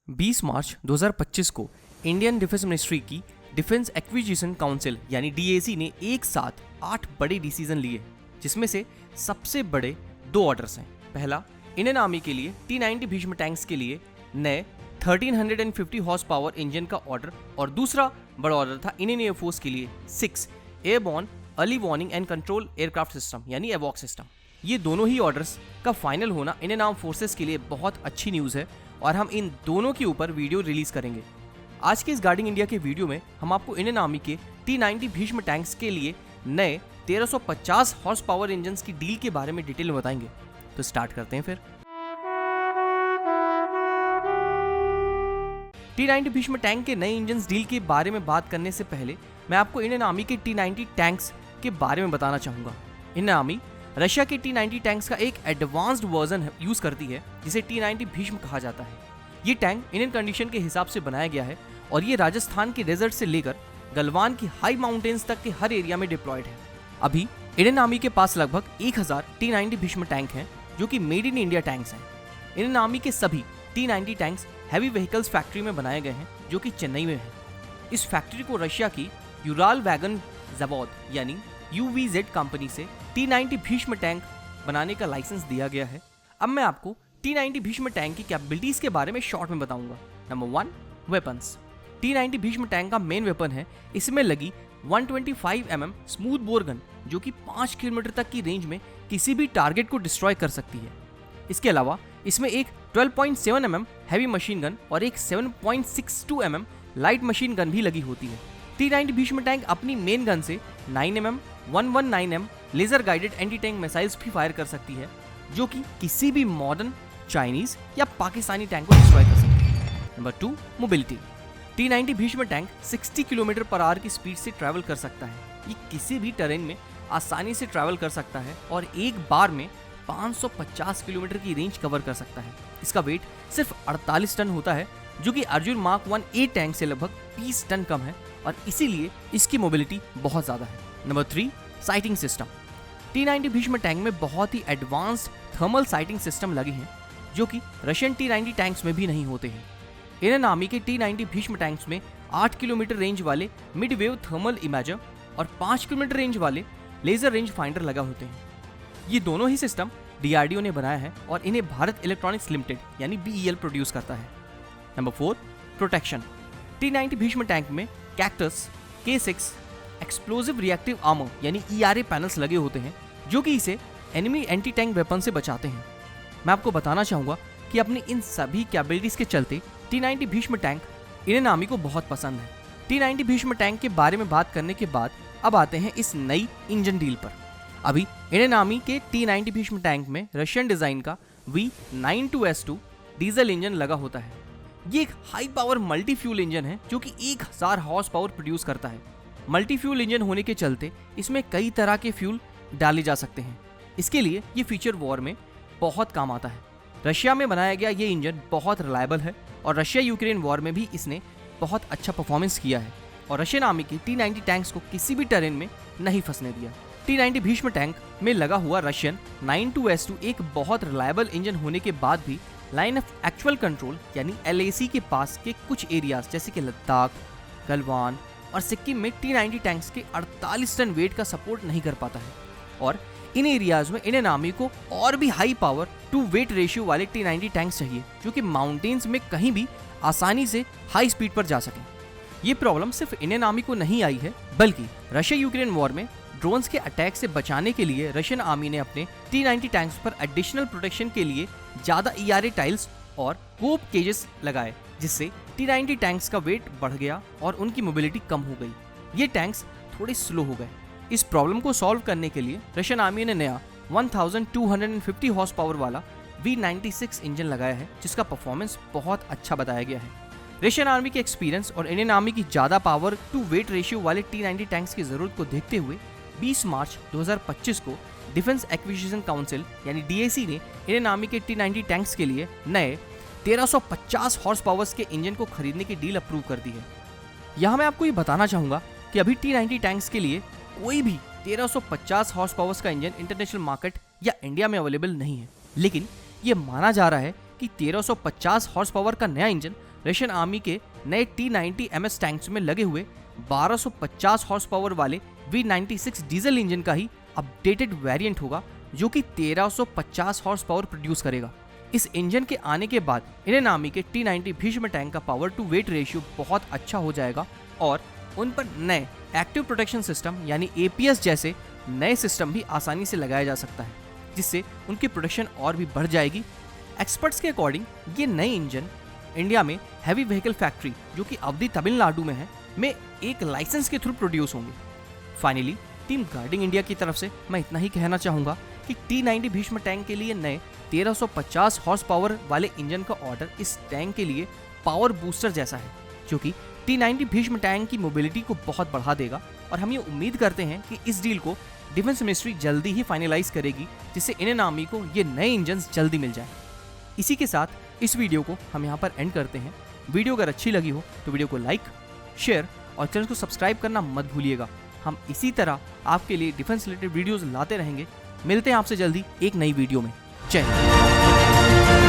20 मार्च 2025 को Indian defence ministry की defence acquisition council यानी डीएसी ने एक साथ 8 बड़े डिसीजन लिए, जिसमें से सबसे बड़े 2 ऑर्डर्स हैं। पहला, इंडियन आर्मी के लिए T-90 भीष्म टैंक्स के लिए नए 1350 हॉर्स पावर इंजन का ऑर्डर, और दूसरा बड़ा ऑर्डर था इंडियन एयरफोर्स के लिए 6 airborne early warning and control aircraft system यानी एवॉक सिस्टम। ये दोनों ही ऑर्डर्स का फाइनल होना इंडियन आर्म फोर्सेस के लिए बहुत अच्छी न्यूज़ है और हम इन दोनों के ऊपर वीडियो रिलीज करेंगे। आज के इस गार्डिंग इंडिया के वीडियो में हम आपको इंडियन आर्मी के T-90 भीष्म टैंक्स के लिए नए 1350 हॉर्स पावर इंजन की डील के बारे में डिटेल में बताएंगे। तो स्टार्ट करते हैं फिर। T-90 भीष्म टैंक के नए इंजन डील के बारे में बात करने से पहले मैं आपको इंडियन आर्मी के T-90 टैंक्स के बारे में बताना चाहूंगा। इंडियन आर्मी रशिया के T-90 टैंक्स का एक एडवांस्ड वर्जन यूज करती है जिसे T-90 भीष्म कहा जाता है। ये टैंक इंडियन कंडीशन के हिसाब से बनाया गया है और ये राजस्थान के डेजर्ट से लेकर गलवान की हाई माउंटेन्स तक के हर एरिया में डिप्लॉयड है। अभी इंडियन आर्मी के पास लगभग 1000 T-90 भीष्म टैंक हैं जो कि मेड इन इंडिया टैंक्स हैं। इंडियन आर्मी के सभी T-90 tanks heavy vehicles factory में बनाए गए हैं जो कि चेन्नई में है। इस फैक्ट्री को रशिया की यूराल वैगन ज़ावोद यानी UVZ कंपनी से T-90 भीष्म टैंक बनाने का लाइसेंस दिया गया है। अब मैं आपको T-90 भीष्म टैंक की कैपेबिलिटीज के बारे में शॉर्ट में बताऊंगा। Number 1, weapons. T-90 Bhishma tank का मेन वेपन है इसमें लगी 125 mm स्मूथ बोर गन जो कि 5 किलोमीटर तक की रेंज में किसी भी टारगेट को डिस्ट्रॉय कर सकती है। इसके अलावा इसमें एक 12.7 mm हैवी मशीन गन और एक 7.62 mm लाइट मशीन गन भी लगी होती है। T-90 भीष्म टैंक अपनी मेन गन से 9 mm 119 mm laser guided anti tank missiles भी फायर कर सकती है जो कि किसी भी मॉडर्न चाइनीज या पाकिस्तानी टैंक को डिस्ट्रॉय कर सकती है। Number 2, mobility. T-90 Bhishma tank 60 kilometre per hour की स्पीड से ट्रैवल कर सकता है। ये किसी भी टेरेन में आसानी से ट्रैवल कर सकता है और एक बार में 550 किलोमीटर की रेंज कवर कर सकता है। इसका वेट सिर्फ 48 टन होता है जो कि अर्जुन मार्क 1A टैंक से लगभग 20 टन कम है और इसीलिए इसकी मोबिलिटी बहुत ज़्यादा है। Number 3, sighting system. T-90 Bhishma tank में बहुत ही एडवांस्ड थर्मल साइटिंग सिस्टम लगे हैं जो कि रशियन T-90 टैंक्स में भी नहीं होते हैं। इंडियन आर्मी के T-90 भीष्म टैंक्स में 8 किलोमीटर रेंज वाले मिड वेव थर्मल इमेजर और 5 किलोमीटर रेंज वाले लेजर रेंज फाइंडर लगा होते हैं। ये दोनों ही सिस्टम DRDO ने बनाया है और इन्हें भारत इलेक्ट्रॉनिक्स लिमिटेड यानी BEL प्रोड्यूस करता है। Number 4, protection. T-90 Bhishma tank में cactus K6 explosive reactive armour यानी ERA पैनल्स लगे होते हैं जो कि इसे एनिमी एंटी टैंक वेपन से बचाते हैं। मैं आपको बताना चाहूँगा कि अपनी इन सभी कैपेबिलिटीज के चलते T-90 Bhishma tank Indian army को बहुत पसंद है। T-90 भीष्म टैंक के बारे में बात करने के बाद अब आते हैं इस नई इंजन डील पर। अभी इंडियन आर्मी के T-90 भीष्म टैंक में रशियन डिजाइन का V92S2 डीजल इंजन लगा होता है। ये एक high power multi fuel engine है जो कि 1000 हॉर्स पावर प्रोड्यूस करता है। मल्टी फ्यूल इंजन होने के चलते इसमें कई तरह के फ्यूल डाले जा सकते हैं। इसके लिए ये फीचर वॉर में बहुत काम आता है। रशिया में बनाया गया ये इंजन बहुत रिलायबल है और रशिया यूक्रेन वॉर में भी इसने बहुत अच्छा परफॉर्मेंस किया है और रशियन आर्मी के T-90 टैंक्स को किसी भी टेरेन में नहीं फंसने दिया। T-90 भीष्म टैंक में लगा हुआ रशियन 92S2 एक बहुत रिलायबल इंजन होने के बाद भी लाइन ऑफ एक्चुअल कंट्रोल यानी LAC के पास के कुछ एरियाज जैसे कि लद्दाख, गलवान और सिक्किम में T-90 टैंक्स के 48 टन वेट का सपोर्ट नहीं कर पाता है और इन एरियाज में इंडियन आर्मी को और भी high power to weight ratio वाले T-90 टैंक्स चाहिए जो कि माउंटेन्स में कहीं भी आसानी से हाई स्पीड पर जा सकें। ये प्रॉब्लम सिर्फ इंडियन आर्मी को नहीं आई है बल्कि रशिया यूक्रेन वॉर में ड्रोन्स के अटैक से बचाने के लिए रशियन आर्मी ने अपने T-90 टैंक्स पर एडिशनल प्रोटेक्शन के लिए ज़्यादा ERA टाइल्स और कोप केजेस लगाए जिससे T-90 टैंक्स का वेट बढ़ गया और उनकी मोबिलिटी कम हो गई। ये टैंक्स थोड़े स्लो हो गए। इस प्रॉब्लम को सॉल्व करने के लिए रशियन आर्मी ने नया 1250 हॉर्स पावर वाला V96 इंजन लगाया है जिसका परफॉर्मेंस बहुत अच्छा बताया गया है। रशियन आर्मी के एक्सपीरियंस और इंडियन आर्मी की ज़्यादा पावर टू वेट रेशियो वाले T-90 टैंक्स की ज़रूरत को देखते हुए 20 मार्च 2025 को डिफेंस एक्विजिशन काउंसिल यानी DAC ने इंडियन आर्मी के T-90 टैंक्स के लिए नए 1350 हॉर्स पावर्स के इंजन को खरीदने की डील अप्रूव कर दी है। यहाँ मैं आपको ये बताना चाहूँगा कि अभी T-90 टैंक्स के लिए कोई भी 1350 हॉर्स पावर्स का इंजन इंटरनेशनल मार्केट या इंडिया में अवेलेबल नहीं है, लेकिन ये माना जा रहा है कि 1350 हॉर्स पावर का नया इंजन रशियन आर्मी के नए T-90 MS टैंक्स में लगे हुए 1250 हॉर्स पावर वाले V96 डीजल इंजन का ही अपडेटेड वेरिएंट होगा, जो कि 1350 हॉर्स पावर प्रोड्यूस करेगा। इस इंजन के आने के बाद इंडियन आर्मी के T-90 भीष्म टैंक का पावर टू वेट रेशियो बहुत अच्छा हो जाएगा और उन पर नए एक्टिव प्रोटेक्शन सिस्टम यानी APS जैसे नए सिस्टम भी आसानी से लगाया जा सकता है, जिससे उनकी प्रोटेक्शन और भी बढ़ जाएगी। एक्सपर्ट्स के अकॉर्डिंग ये नए इंजन इंडिया में हैवी व्हीकल फैक्ट्री, जो कि अवधि तमिलनाडु में है, में एक लाइसेंस के थ्रू प्रोड्यूस होंगे। फाइनली टीम गार्डिंग इंडिया की तरफ से मैं इतना ही कहना चाहूँगा कि T-90 भीष्म टैंक के लिए नए 1350 हॉर्स पावर वाले इंजन का ऑर्डर इस टैंक के लिए पावर बूस्टर जैसा है, जो कि T-90 भीष्म टैंक की मोबिलिटी को बहुत बढ़ा देगा। और हम ये उम्मीद करते हैं कि इस डील को डिफेंस मिनिस्ट्री जल्दी ही फाइनलाइज करेगी, जिससे इंडियन आर्मी को ये नए इंजन जल्दी मिल जाए। इसी के साथ इस वीडियो को हम यहाँ पर एंड करते हैं। वीडियो अगर अच्छी लगी हो तो वीडियो को लाइक, शेयर और चैनल को सब्सक्राइब करना मत भूलिएगा। हम इसी तरह आपके लिए डिफेंस रिलेटेड वीडियोस लाते रहेंगे। मिलते हैं आपसे जल्दी एक नई वीडियो में। जय हिंद।